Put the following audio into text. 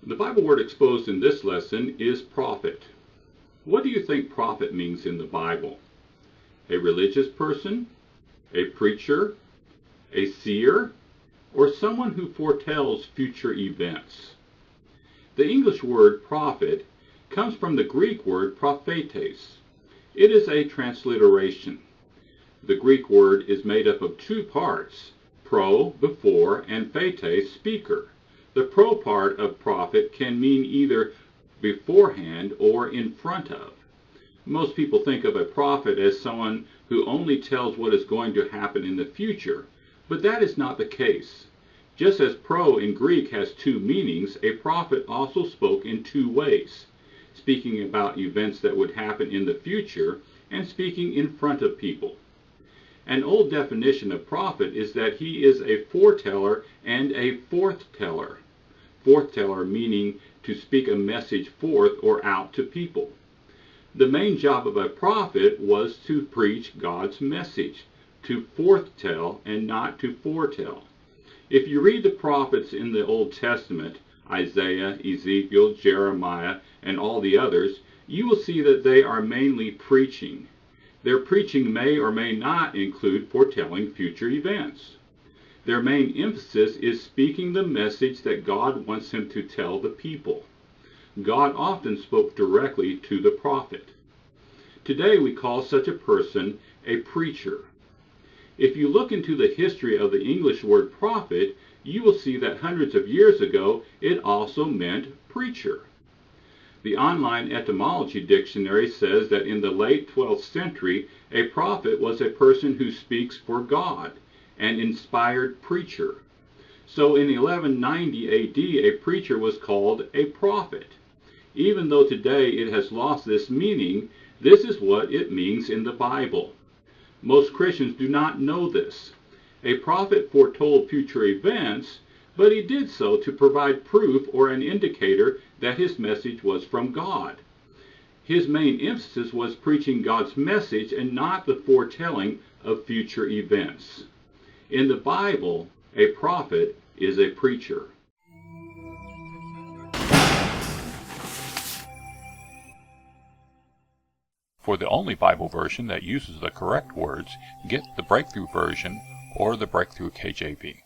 The Bible word exposed in this lesson is prophet. What do you think prophet means in the Bible? A religious person? A preacher? A seer? Or someone who foretells future events? The English word prophet comes from the Greek word prophetes. It is a transliteration. The Greek word is made up of two parts, pro, before, and phetes, speaker. The pro part of prophet can mean either beforehand or in front of. Most people think of a prophet as someone who only tells what is going to happen in the future, but that is not the case. Just as pro in Greek has two meanings, a prophet also spoke in two ways, speaking about events that would happen in the future and speaking in front of people. An old definition of prophet is that he is a foreteller and a forthteller. Forthteller meaning to speak a message forth or out to people. The main job of a prophet was to preach God's message, to forthtell and not to foretell. If you read the prophets in the Old Testament, Isaiah, Ezekiel, Jeremiah, and all the others, you will see that they are mainly preaching. Their preaching may or may not include foretelling future events. Their main emphasis is speaking the message that God wants him to tell the people. God often spoke directly to the prophet. Today we call such a person a preacher. If you look into the history of the English word prophet, you will see that hundreds of years ago it also meant preacher. The online etymology dictionary says that in the late 12th century, a prophet was a person who speaks for God, an inspired preacher. So in 1190 AD, a preacher was called a prophet. Even though today it has lost this meaning, this is what it means in the Bible. Most Christians do not know this. A prophet foretold future events, but he did so to provide proof or an indicator that his message was from God. His main emphasis was preaching God's message and not the foretelling of future events. In the Bible, a prophet is a preacher. For the only Bible version that uses the correct words, get the Breakthrough version or the Breakthrough KJV.